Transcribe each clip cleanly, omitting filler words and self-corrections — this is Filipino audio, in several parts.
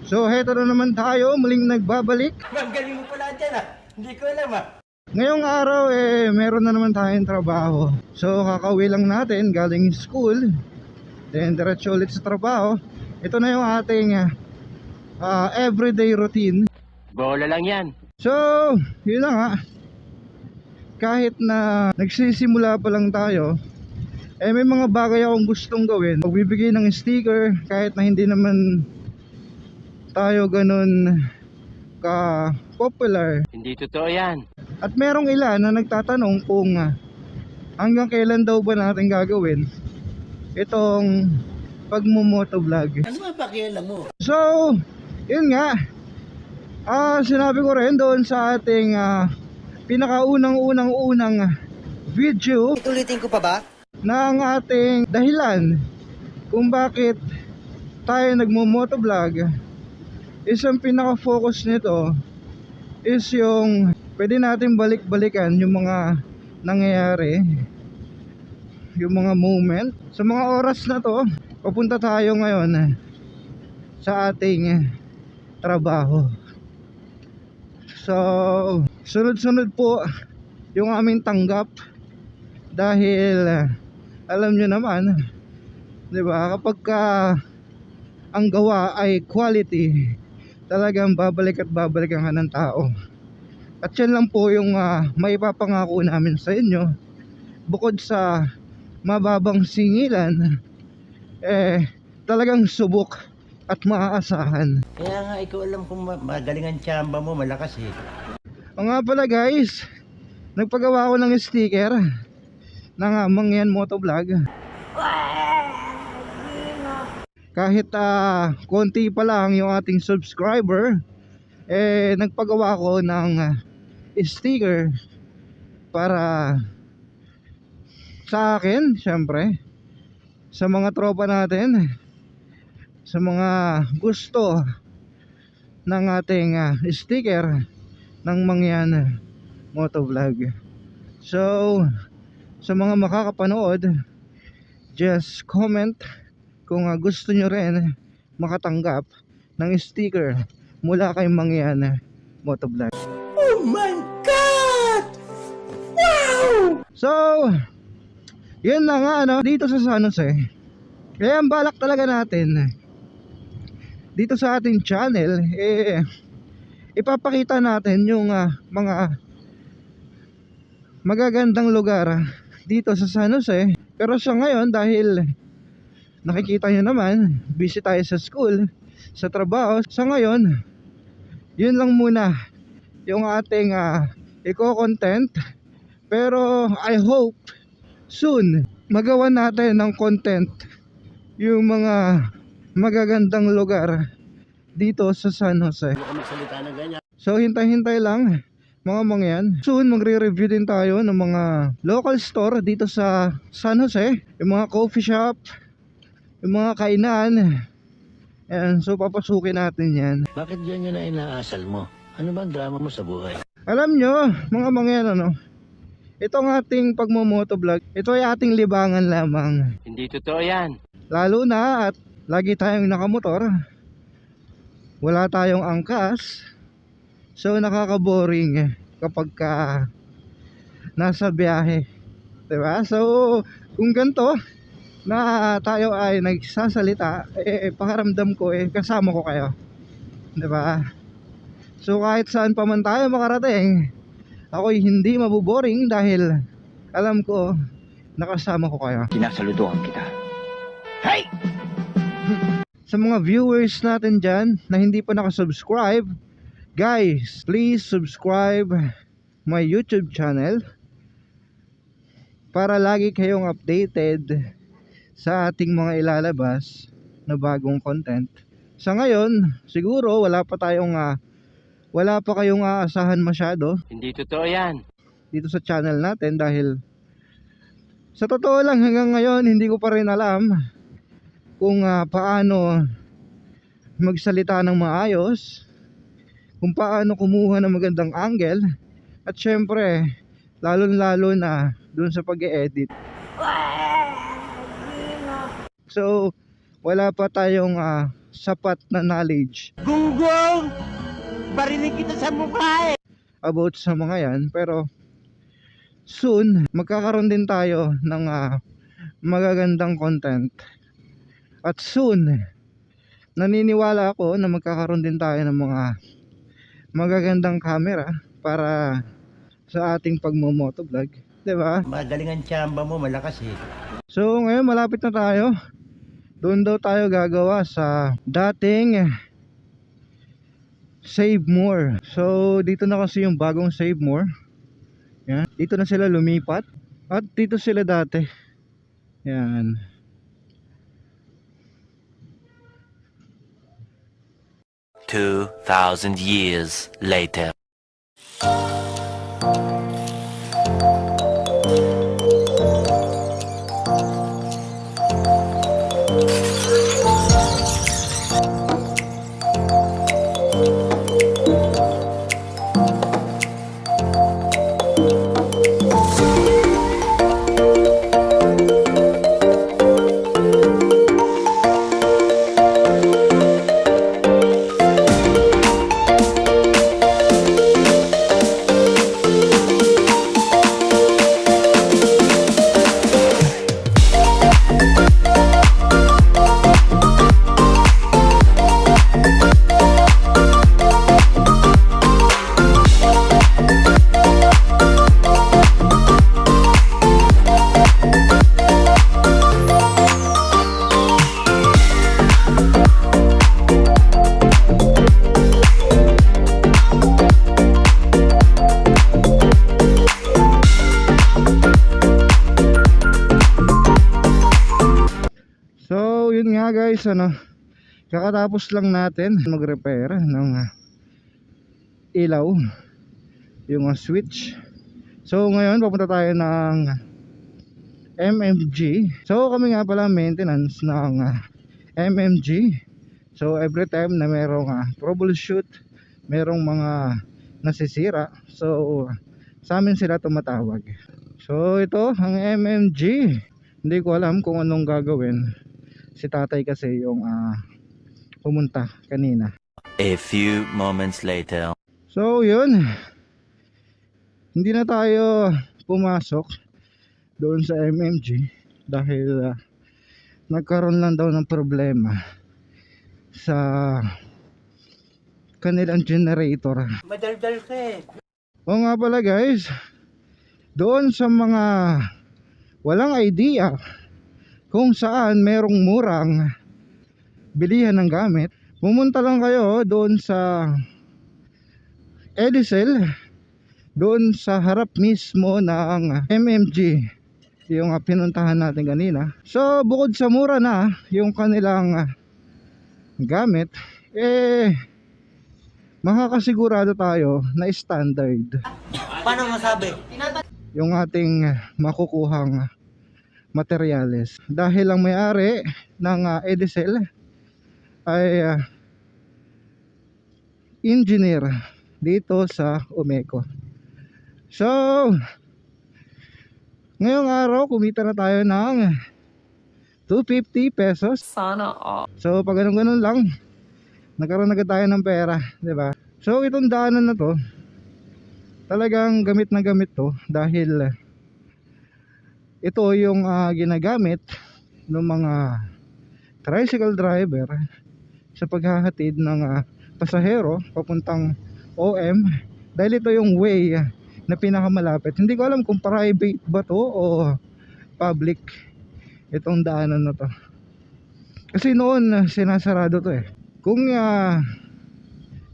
So heto na naman tayo, muling nagbabalik. Ma'am, galing mo pala dyan ah. Hindi ko alam ah. Ngayong araw meron na naman tayong trabaho. So kakauwi lang natin galing school, then diretso ulit sa trabaho. Ito na yung ating everyday routine. Bola lang yan. So yun na nga, kahit na nagsisimula pa lang tayo, may mga bagay akong gustong gawin. Magbibigay ng sticker kahit na hindi naman tayo ganun ka popular. Hindi totoo yan. At merong ilan na nagtatanong kung hanggang kailan daw ba natin gagawin itong pagmumotovlog. Ano ba pakialam mo? So yun nga, sinabi ko rin doon sa ating pinakaunang video, Ulitin ko pa ba? ng ating dahilan kung bakit tayo nagmumotovlog. Isang pinaka-focus nito is yung pwede natin balik-balikan yung mga nangyayari, yung mga moment. Sa mga oras na to, papunta tayo ngayon sa ating trabaho. So sunod-sunod po yung aming tanggap dahil alam nyo naman, di ba, kapag ang gawa ay quality, talagang babalik at babalikan ka ng tao. At yan lang po yung maipapangako namin sa inyo. Bukod sa mababang singilan, talagang subok at maaasahan. Kaya nga ikaw alam kung magaling ang tsamba mo, malakas eh. O nga pala guys, nagpagawa ko ng sticker ng Mangyan Motovlog. Kahit konti pa lang yung ating subscriber, nagpagawa ko ng sticker para sa akin, syempre, sa mga tropa natin, sa mga gusto ng ating sticker ng Mangyan Motovlog. So sa mga makakapanood, just comment kung gusto nyo rin makatanggap ng sticker mula kay Mangyan Motovlog. Oh my God! Wow! So yun na nga dito sa San Jose. Kaya ang balak talaga natin dito sa ating channel, ipapakita natin yung mga magagandang lugar dito sa San Jose. Pero sa ngayon, dahil nakikita nyo naman, busy tayo sa school, sa trabaho, sa ngayon, yun lang muna yung ating i-content. Pero I hope soon magawa natin ng content yung mga magagandang lugar dito sa San Jose. So hintay-hintay lang mga Mangyan. Soon magre-review din tayo ng mga local store dito sa San Jose, yung mga coffee shop, yung mga kainan. And so papasukin natin yan. Bakit yan na inaasal mo? Ano bang drama mo sa buhay? Alam nyo mga Mangyan, itong ating pagmumotovlog, ito ay ating libangan lamang. Hindi totoo yan. Lalo na at lagi tayong nakamotor, wala tayong angkas. So nakaka-boring kapag nasa biyahe, diba? So kung ganito na tayo ay nagsasalita, pakiramdam ko kasama ko kayo, diba? So kahit saan pa man tayo makarating, ako'y hindi mabuboring dahil alam ko nakasama ko kayo. Sinasaludohan kita. Hey! Sa mga viewers natin dyan na hindi pa nakasubscribe, guys, please subscribe my YouTube channel para lagi kayong updated sa ating mga ilalabas na bagong content. Sa ngayon, siguro wala pa kayong aasahan masyado. Hindi totoo yan. Dito sa channel natin dahil sa totoo lang hanggang ngayon hindi ko pa rin alam kung paano magsalita ng maayos, kung paano kumuha ng magandang angle, at syempre lalo na dun sa pag-e-edit. So wala pa tayong sapat na knowledge Gunggong! Barinig kita sa mukha about sa mga yan. Pero soon magkakaroon din tayo ng magagandang content. At soon naniniwala ako na magkakaroon din tayo ng mga magagandang camera para sa ating pagmo-motovlog, 'di ba? Magaling ang tsamba mo, malakas eh. So ngayon malapit na tayo. Doon daw tayo gagawa sa dating Save More. So dito na kasi yung bagong Save More. Yan. Dito na sila lumipat. At dito sila dati. Yan. $2,000 later. So yun nga guys, kakatapos lang natin mag-repair ng ilaw, yung switch. So ngayon papunta tayo ng MMG. So kami nga pala maintenance ng MMG. So every time na merong troubleshoot, merong mga nasisira, so sa amin sila tumatawag. So ito ang MMG. Hindi ko alam kung anong gagawin. Si tatay kasi yung pumunta kanina. A few moments later. So yun, hindi na tayo pumasok doon sa MMG dahil nagkaroon lang daw ng problema sa kanilang generator. Madaldal ka eh. O nga pala guys, doon sa mga walang idea kung saan merong murang bilihan ng gamit, pumunta lang kayo doon sa Edisel, doon sa harap mismo ng MMG, yung pinuntahan natin kanina. So bukod sa mura na yung kanilang gamit, makakasigurado tayo na standard Paano masabi? yung ating makukuhang materyales, dahil ang may-ari ng Edisel ay engineer dito sa Umeco. So ngayong araw kumita na tayo ng 250 pesos. Sana all. So pag ganun lang, nagkaroon agad tayo ng pera, 'di ba? So itong daanan na to, talagang gamit na gamit to dahil ito yung ginagamit ng mga tricycle driver sa paghahatid ng pasahero papuntang OM, dahil ito yung way na pinakamalapit. Hindi ko alam kung private ba to o public itong daanan na to, kasi noon sinasarado to eh. Kung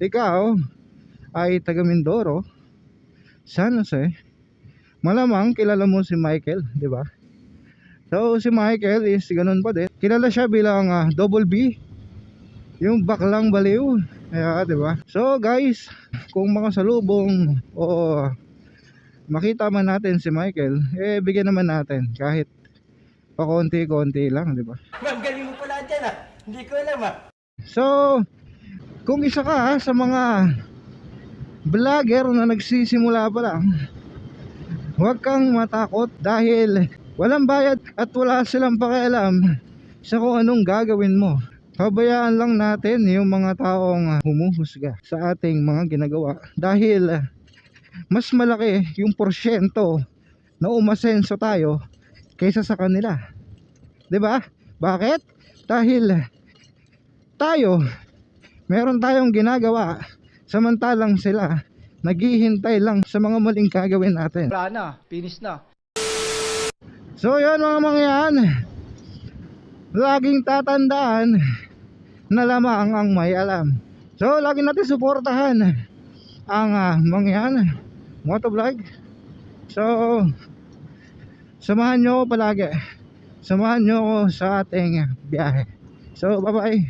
ikaw ay taga Mindoro, San Jose, malamang kilala mo si Michael, di ba? So si Michael is ganun pa din. Kilala siya bilang Double B, yung baklang baliw. Kaya, di ba? So guys, kung makasalubong o makita man natin si Michael, bigyan naman natin kahit pa konti-konti lang, di ba? Ma'am, galing mo pala dyan Hindi ko alam So kung isa ka sa mga vlogger na nagsisimula pa lang, huwag kang matakot dahil walang bayad at wala silang pakialam sa kung anong gagawin mo. Pabayaan lang natin yung mga taong humuhusga sa ating mga ginagawa dahil mas malaki yung porsyento na umasenso tayo kaysa sa kanila. 'Di ba? Bakit? Dahil tayo meron tayong ginagawa samantalang sila naghihintay lang sa mga maling gagawin natin. Wala na, finish na. So yun mga mangyan, laging tatandaan na lamang ang may alam. So lagi natin suportahan ang mangyan motovlog. So samahan nyo ako palagi, samahan nyo ako sa ating biyahe. So bye bye.